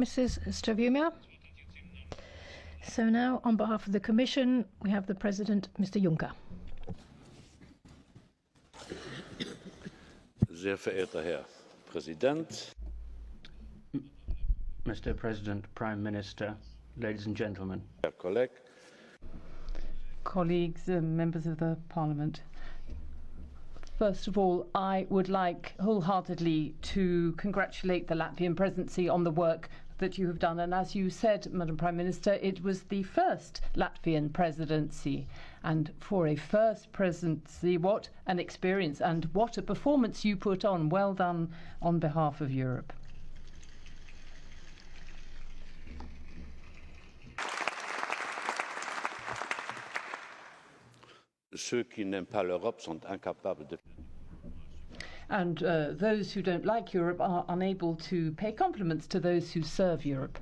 Mrs. Stavumia. So now, on behalf of the Commission, we have the President, Mr. Juncker. Sehr verehrter Herr Präsident, Mr. President, Prime Minister, ladies and gentlemen. Herr Kollege, colleagues, members of the Parliament. First of all, I would like wholeheartedly to congratulate the Latvian presidency on the work that you have done. And as you said, Madam Prime Minister, it was the first Latvian presidency. And for a first presidency, what an experience and what a performance you put on. Well done on behalf of Europe. ceux qui n'aiment pas l'Europe sont incapables de... And those who don't like Europe are unable to pay compliments to those who serve Europe.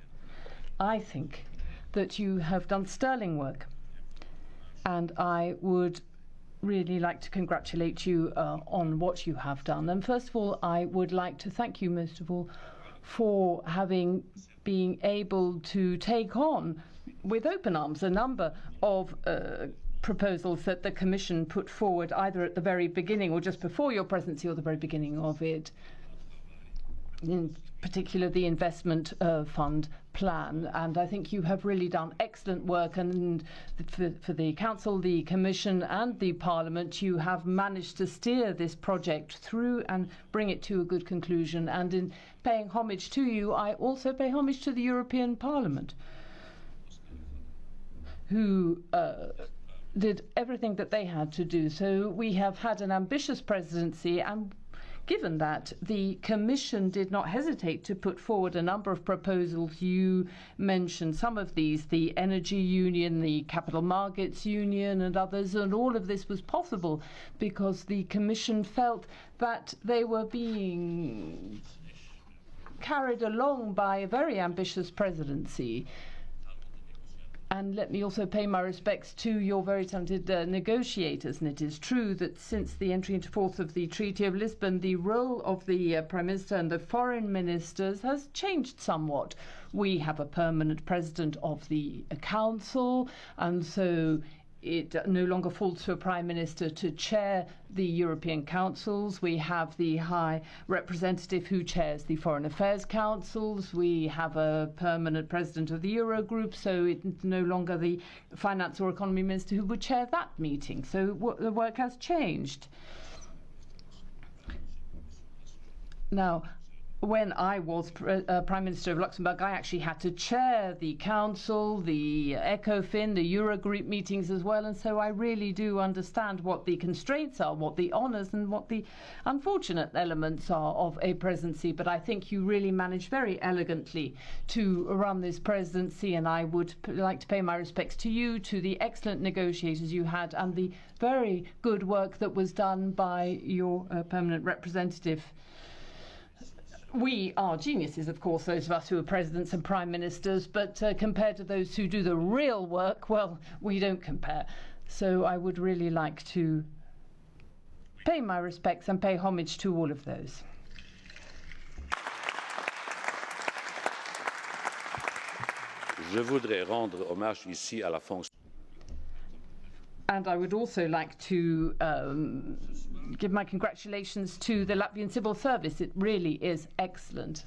I think that you have done sterling work, and I would really like to congratulate you on what you have done. And first of all, I would like to thank you most of all for being able to take on with open arms a number of proposals that the Commission put forward either at the very beginning or just before your presidency or the very beginning of it. In particular, the investment fund plan. And I think you have really done excellent work. And for the Council, the Commission and the Parliament, you have managed to steer this project through and bring it to a good conclusion. And in paying homage to you, I also pay homage to the European Parliament, who did everything that they had to do. So we have had an ambitious presidency, and given that, the Commission did not hesitate to put forward a number of proposals. You mentioned some of these, the Energy Union, the Capital Markets Union and others, and all of this was possible because the Commission felt that they were being carried along by a very ambitious presidency. And let me also pay my respects to your very talented negotiators. And it is true that since the entry into force of the Treaty of Lisbon, the role of the Prime Minister and the foreign ministers has changed somewhat. We have a permanent president of the Council, and so it no longer falls to a Prime Minister to chair the European Councils. We have the High Representative who chairs the Foreign Affairs Councils. We have a permanent president of the Eurogroup, so it's no longer the Finance or Economy Minister who would chair that meeting. So the work has changed. Now, when I was Prime Minister of Luxembourg, I actually had to chair the Council, the ECOFIN, the Eurogroup meetings as well, and so I really do understand what the constraints are, what the honours and what the unfortunate elements are of a presidency. But I think you really managed very elegantly to run this presidency, and I would like to pay my respects to you, to the excellent negotiators you had, and the very good work that was done by your permanent representative. We are geniuses, of course, those of us who are presidents and prime ministers, but compared to those who do the real work, well, we don't compare. So I would really like to pay my respects and pay homage to all of those. Je voudrais rendre hommage ici à la fonction. And I would also like to give my congratulations to the Latvian Civil Service. It really is excellent.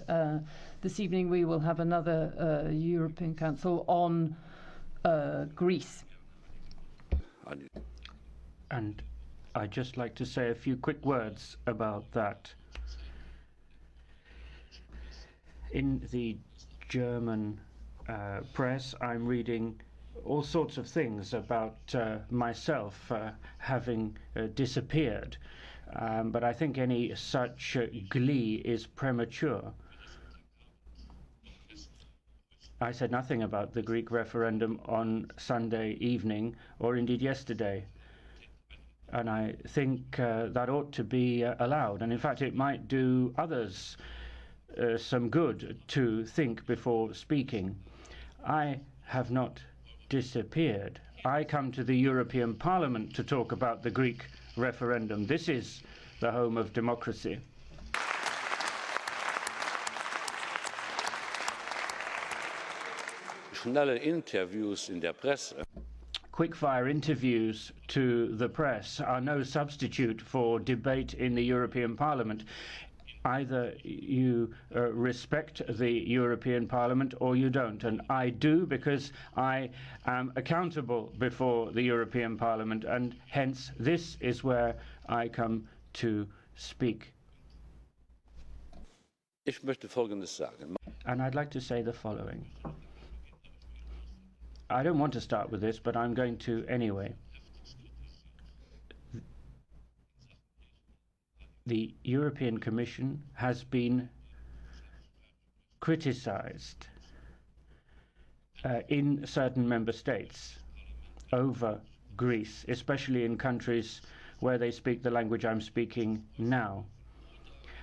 This evening we will have another European Council on Greece. And I'd just like to say a few quick words about that. In the German press, I'm reading all sorts of things about myself having disappeared. But I think any such glee is premature. I said nothing about the Greek referendum on Sunday evening, or indeed yesterday. And I think that ought to be allowed. And in fact, it might do others some good to think before speaking. I have not disappeared. I come to the European Parliament to talk about the Greek referendum. This is the home of democracy. schnelle Interviews in der Presse. Quickfire interviews to the press are no substitute for debate in the European Parliament. Either you respect the European Parliament or you don't, and I do, because I am accountable before the European Parliament, and hence this is where I come to speak. Ich möchte Folgendes sagen. And I'd like to say the following. I don't want to start with this, but I'm going to anyway. The European Commission has been criticized in certain member states over Greece, especially in countries where they speak the language I'm speaking now.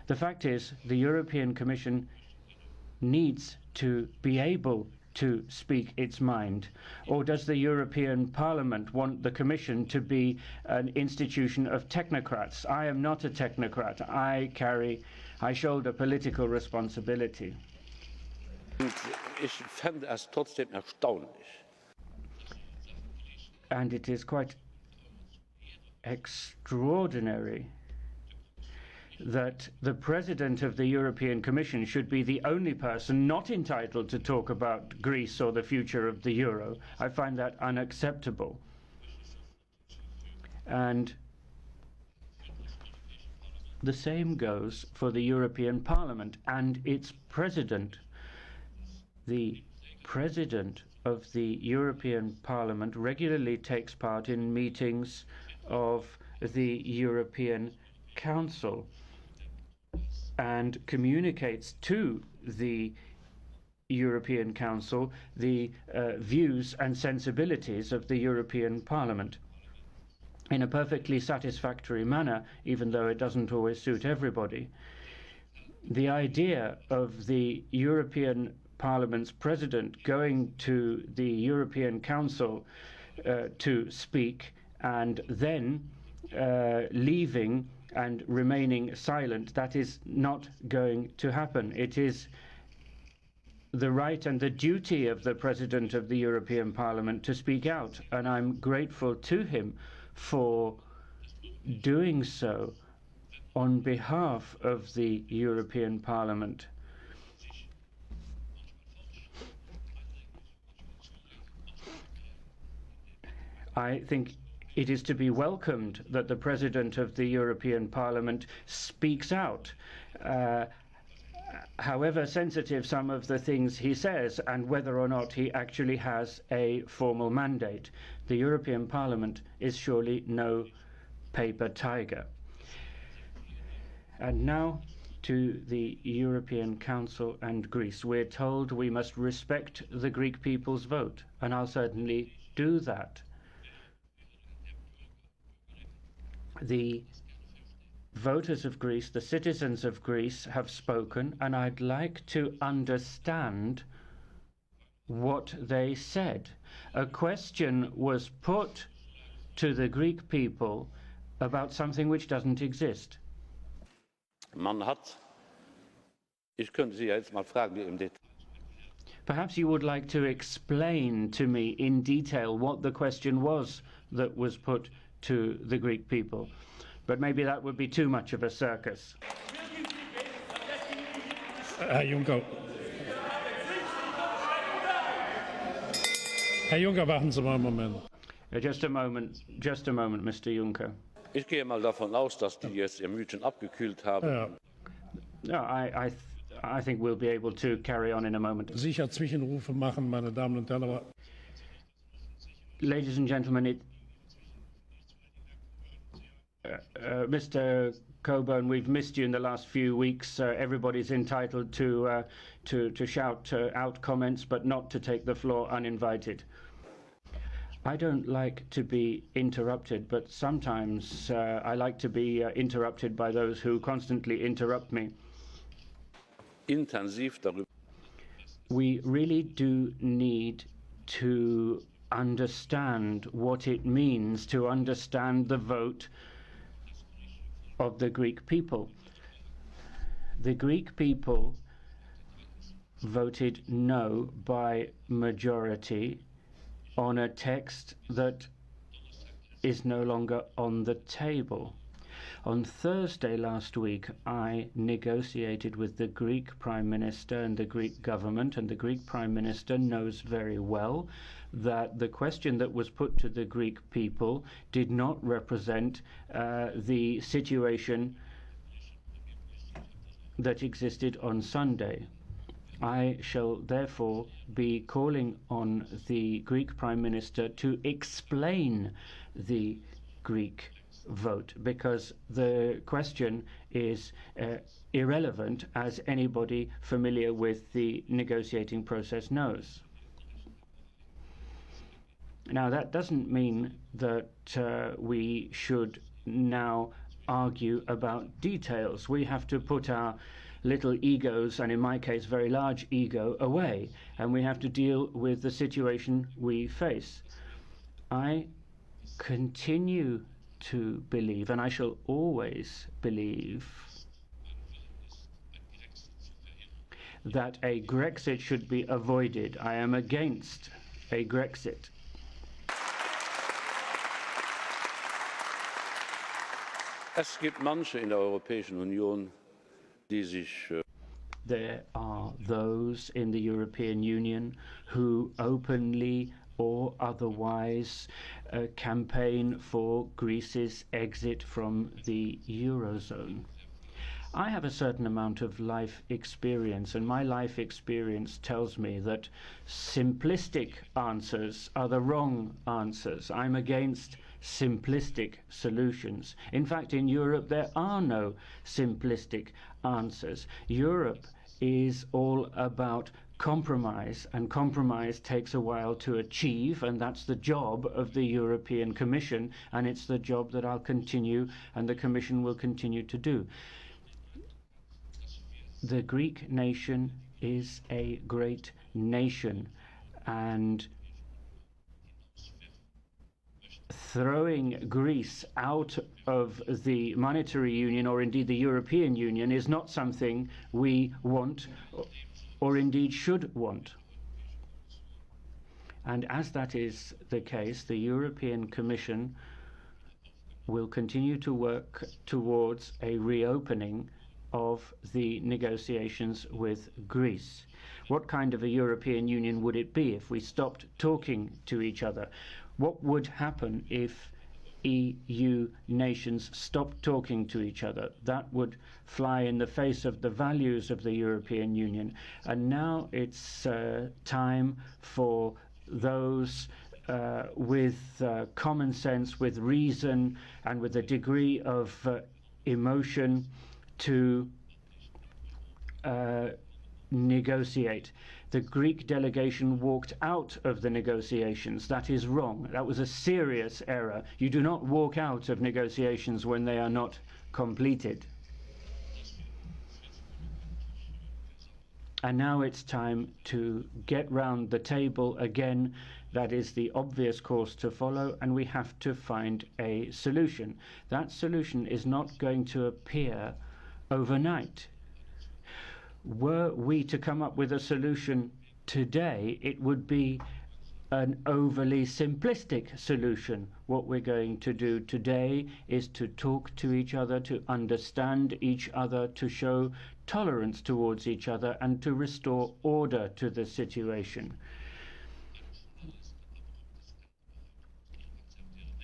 The fact is, the European Commission needs to be able to speak its mind? Or does the European Parliament want the Commission to be an institution of technocrats? I am not a technocrat. I shoulder political responsibility. Ich fände es trotzdem erstaunlich. And it is quite extraordinary that the President of the European Commission should be the only person not entitled to talk about Greece or the future of the euro. I find that unacceptable. And the same goes for the European Parliament and its President. The President of the European Parliament regularly takes part in meetings of the European Council and communicates to the European Council the views and sensibilities of the European Parliament in a perfectly satisfactory manner, even though it doesn't always suit everybody. The idea of the European Parliament's President going to the European Council to speak and then leaving and remaining silent, that is not going to happen. It is the right and the duty of the President of the European Parliament to speak out, and I'm grateful to him for doing so on behalf of the European Parliament. I think it is to be welcomed that the President of the European Parliament speaks out, however sensitive some of the things he says, and whether or not he actually has a formal mandate. The European Parliament is surely no paper tiger. And now to the European Council and Greece. We're told we must respect the Greek people's vote, and I'll certainly do that. The voters of Greece, the citizens of Greece, have spoken, and I'd like to understand what they said. A question was put to the Greek people about something which doesn't exist. Ich könnte Sie jetzt mal fragen, wie im Detail. Perhaps you would like to explain to me in detail what the question was that was put to the Greek people. But maybe that would be too much of a circus. Herr Juncker. Herr Juncker, warten Sie mal einen Moment. Just a moment, Mr. Juncker. Ich gehe mal davon aus, dass die jetzt ihr Mütchen abgekühlt haben. Ja. No, I think we'll be able to carry on in a moment. Sicher Zwischenrufe machen, meine Damen und Herren. Aber Ladies and gentlemen, Mr. Coburn, we've missed you in the last few weeks. Everybody's entitled to shout out comments, but not to take the floor uninvited. I don't like to be interrupted, but sometimes I like to be interrupted by those who constantly interrupt me. Intensiv darüber. We really do need to understand what it means to understand the vote of the Greek people. The Greek people voted no by majority on a text that is no longer on the table. On Thursday last week, I negotiated with the Greek Prime Minister and the Greek government, and the Greek Prime Minister knows very well that the question that was put to the Greek people did not represent the situation that existed on Sunday. I shall therefore be calling on the Greek Prime Minister to explain the Greek vote, because the question is irrelevant, as anybody familiar with the negotiating process knows. Now, that doesn't mean that we should now argue about details. We have to put our little egos, and in my case very large ego, away, and we have to deal with the situation we face. I continue to believe, and I shall always believe, that a Grexit should be avoided. I am against a Grexit. Es gibt manche in der Europäischen Union, die sich There are those in the European Union who openly or otherwise campaign for Greece's exit from the Eurozone. I have a certain amount of life experience, and my life experience tells me that simplistic answers are the wrong answers. I'm against simplistic solutions. In fact, in Europe, there are no simplistic answers. Europe is all about compromise, and compromise takes a while to achieve, and that's the job of the European Commission, and it's the job that I'll continue and the Commission will continue to do. The Greek nation is a great nation, and throwing Greece out of the monetary union, or indeed the European Union, is not something we want or indeed should want. And as that is the case, the European Commission will continue to work towards a reopening of the negotiations with Greece. What kind of a European Union would it be if we stopped talking to each other? What would happen if EU nations stopped talking to each other? That would fly in the face of the values of the European Union. And now it's time for those with common sense, with reason, and with a degree of emotion to negotiate. The Greek delegation walked out of the negotiations. That is wrong. That was a serious error. You do not walk out of negotiations when they are not completed. And now it's time to get round the table again. That is the obvious course to follow, and we have to find a solution. That solution is not going to appear overnight. Were we to come up with a solution today, it would be an overly simplistic solution. What we're going to do today is to talk to each other, to understand each other, to show tolerance towards each other, and to restore order to the situation.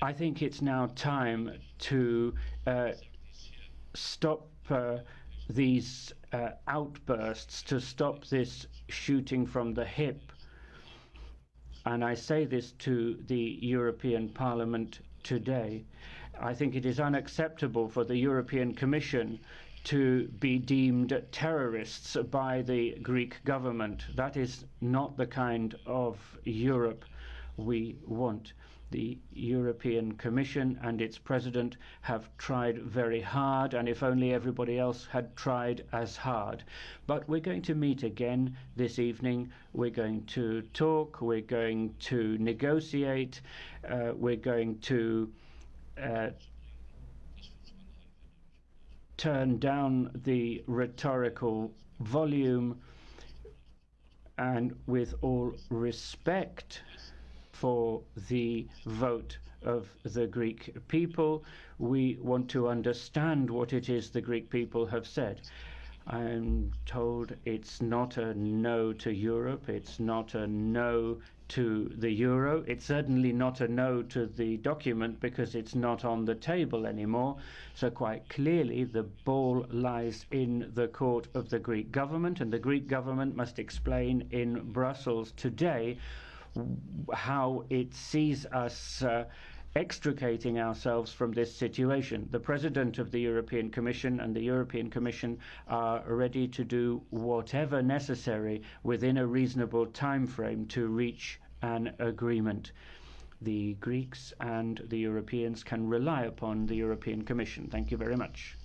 I think it's now time to stop these outbursts, to stop this shooting from the hip. And I say this to the European Parliament today. I think it is unacceptable for the European Commission to be deemed terrorists by the Greek government. That is not the kind of Europe we want. The European Commission and its president have tried very hard, and if only everybody else had tried as hard. But we're going to meet again this evening. We're going to talk, we're going to negotiate, we're going to turn down the rhetorical volume. And with all respect for the vote of the Greek people, we want to understand what it is the Greek people have said. I'm told it's not a no to Europe, it's not a no to the euro, it's certainly not a no to the document because it's not on the table anymore. So quite clearly the ball lies in the court of the Greek government, and the Greek government must explain in Brussels today how it sees us extricating ourselves from this situation. The President of the European Commission and the European Commission are ready to do whatever necessary within a reasonable time frame to reach an agreement. The Greeks and the Europeans can rely upon the European Commission. Thank you very much.